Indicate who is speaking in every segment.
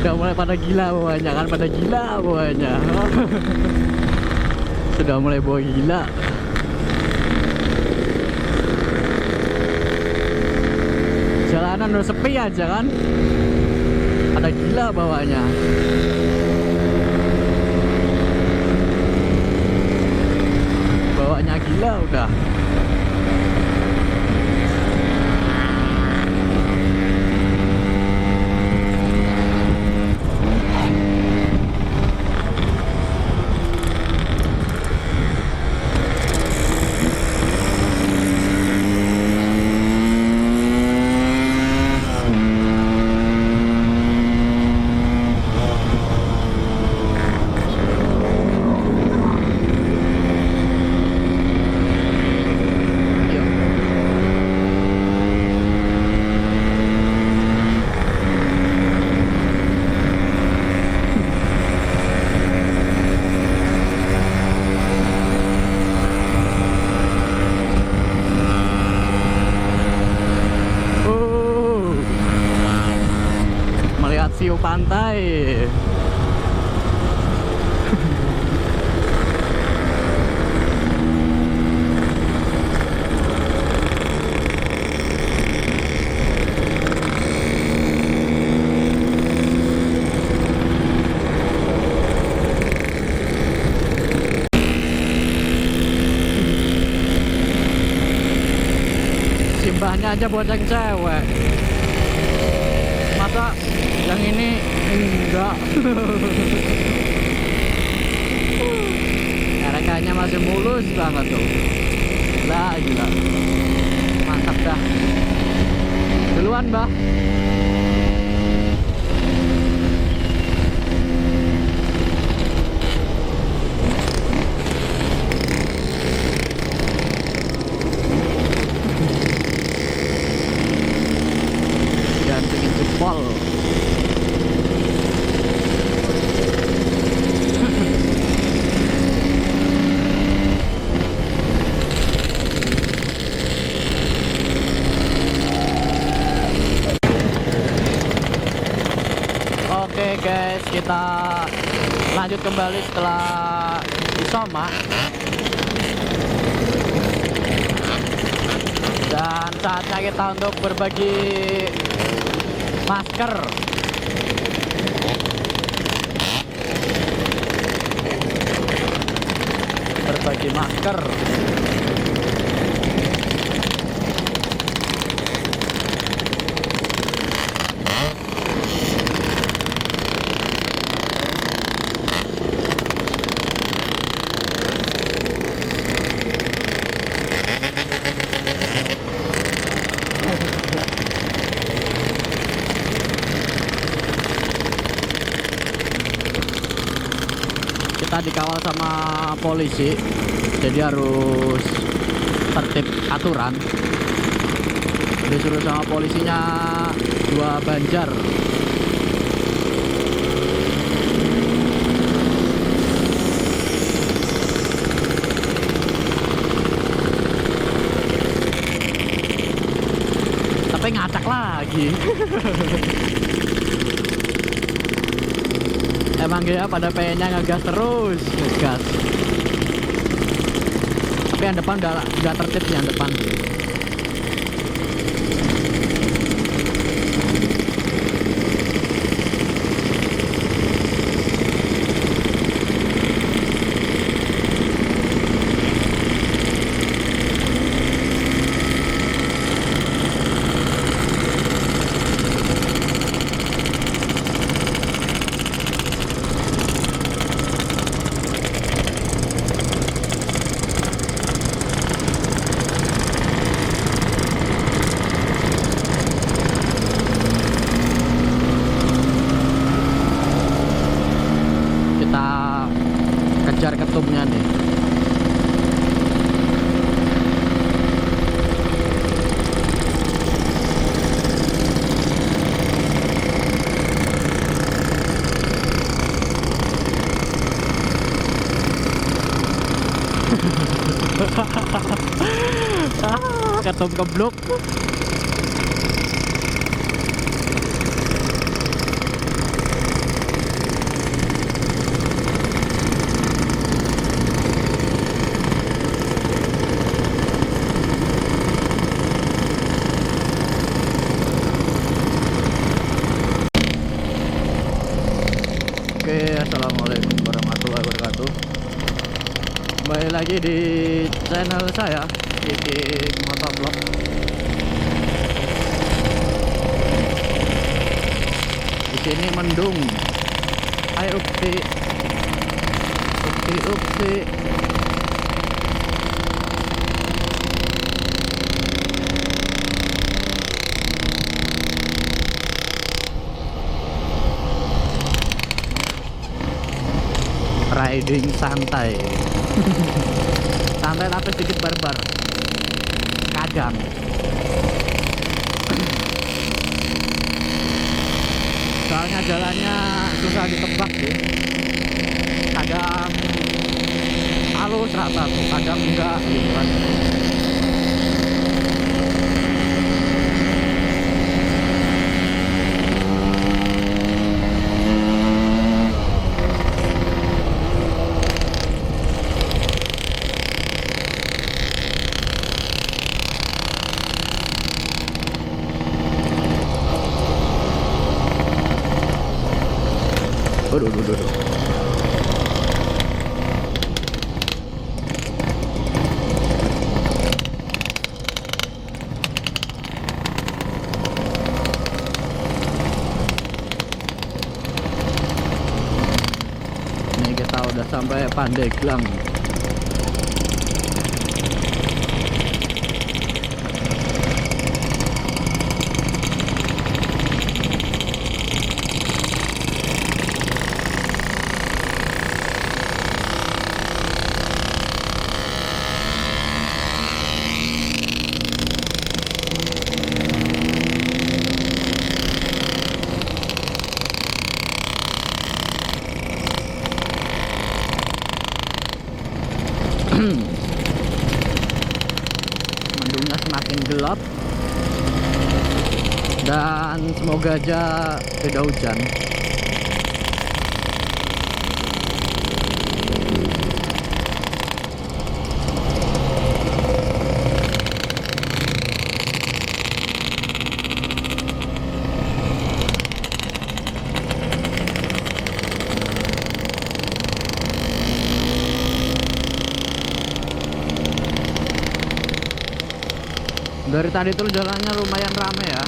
Speaker 1: Udah mulai pada gila bawahnya kan, pada gila bawahnya. Sudah mulai bawa gila. Jalanan udah sepi aja kan, pada gila bawahnya. Bawahnya gila udah. Siu pantai. Simbahnya aja buat yang cewek, masa yang ini enggak. Rekanya masih mulus banget tuh. Lah gila, mantap dah. Duluan Mbah. Jangan bikin jempol. Oke guys, kita lanjut kembali setelah Isoma. Dan saatnya kita untuk berbagi masker. Berbagi masker. Kita dikawal sama polisi, jadi harus tertib aturan. Disuruh sama polisinya 2 Banjar. Tapi ngacak lagi. Emang dia pada pengennya ngegas terus, ngegas. Tapi yang depan udah tertib nih, yang depan. Kejar ketumnya nih. Ketum kebluk. lagi di channel saya Viking Motovlog. Di sini mendung. Hai Ukti. Ukti. Riding santai. Santai tapi sedikit barbar. Kadang soalnya jalannya susah ditebak sih. Kadang halus rata tuh, kadang enggak gitu kan. Aduh. Ini kita udah sampai Pandeglang. Mendungnya semakin gelap dan semoga aja tidak hujan. Dari tadi tuh jalannya lumayan rame ya.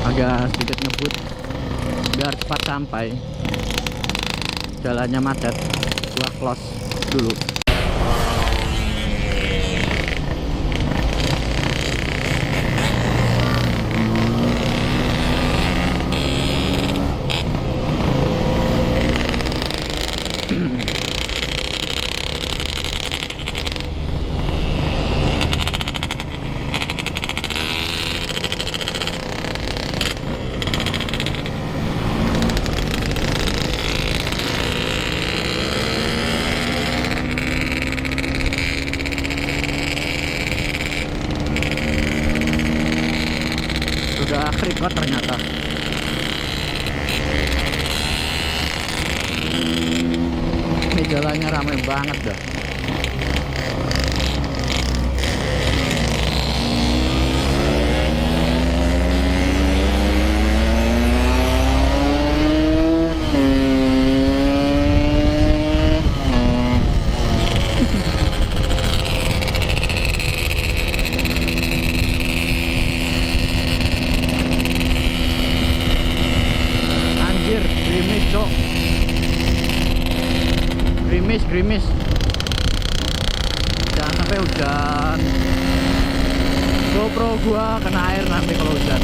Speaker 1: Agak sedikit ngebut biar cepat sampai. Jalannya macet, gua close dulu. Udah record ternyata. Ini jalannya ramai banget dah. Gerimis. Jangan sampai hujan. GoPro gua kena air nanti kalau hujan.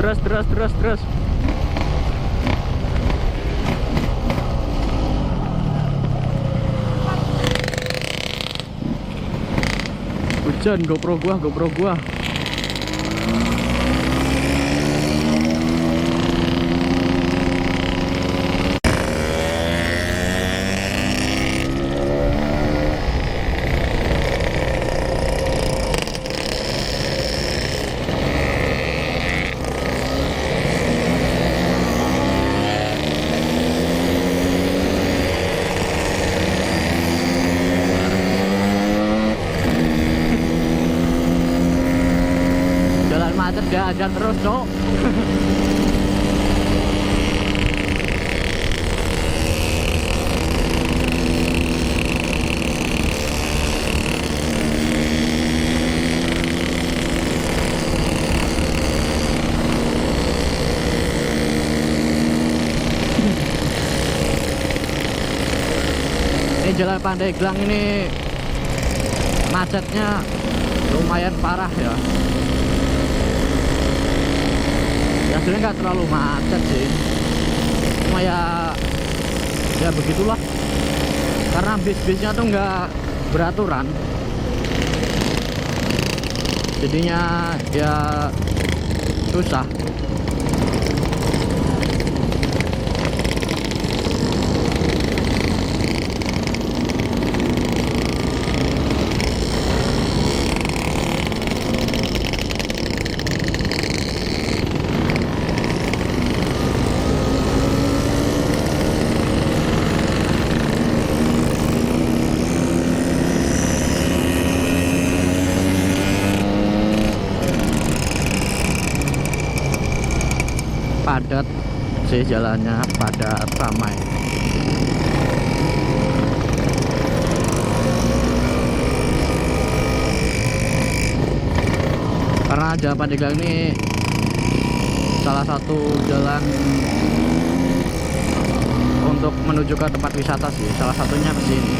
Speaker 1: Terus. Hujan, GoPro gua. Macet dia aja terus, Cok. Ini Jalan Pandeglang ini macetnya lumayan parah ya. Ya sebenarnya nggak terlalu macet sih, cuma ya begitulah, karena bis-bisnya tuh nggak beraturan, jadinya ya susah. Padat sih jalannya, padat, ramai. Karena Jalan Pandeglang ini salah satu jalan untuk menuju ke tempat wisata sih, salah satunya ke sini.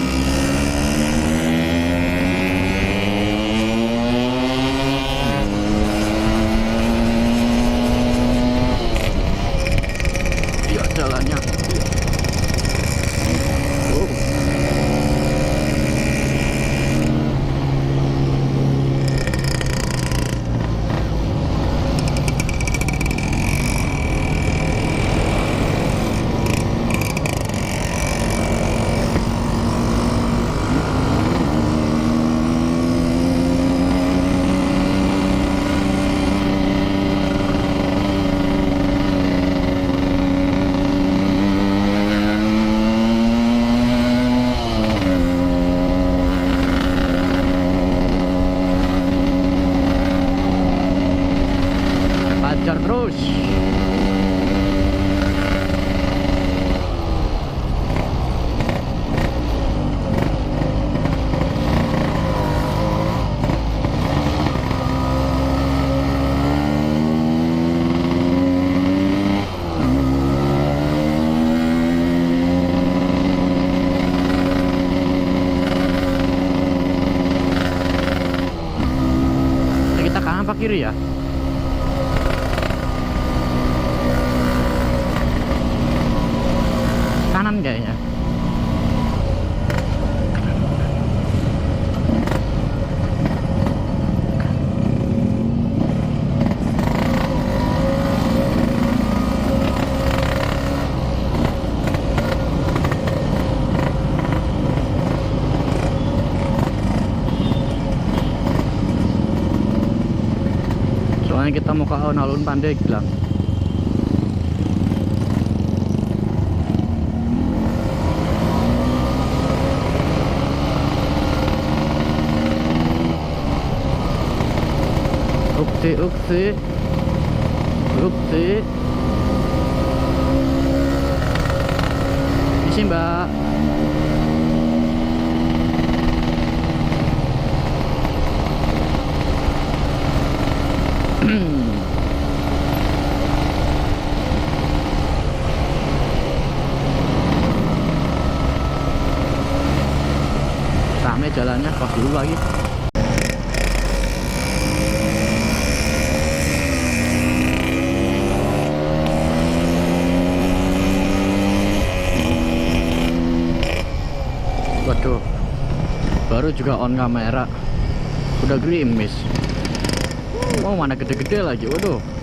Speaker 1: Jalannya lancar terus. Kita kanan apa kiri ya? Kanan kayaknya. Soalnya kita mau ke alun-alun Pandeglang. Upsi. Isi Mbak. Rame jalannya, pas dulu lagi. Waduh, baru juga on kamera udah gerimis. Oh, mana gede-gede lagi. Waduh.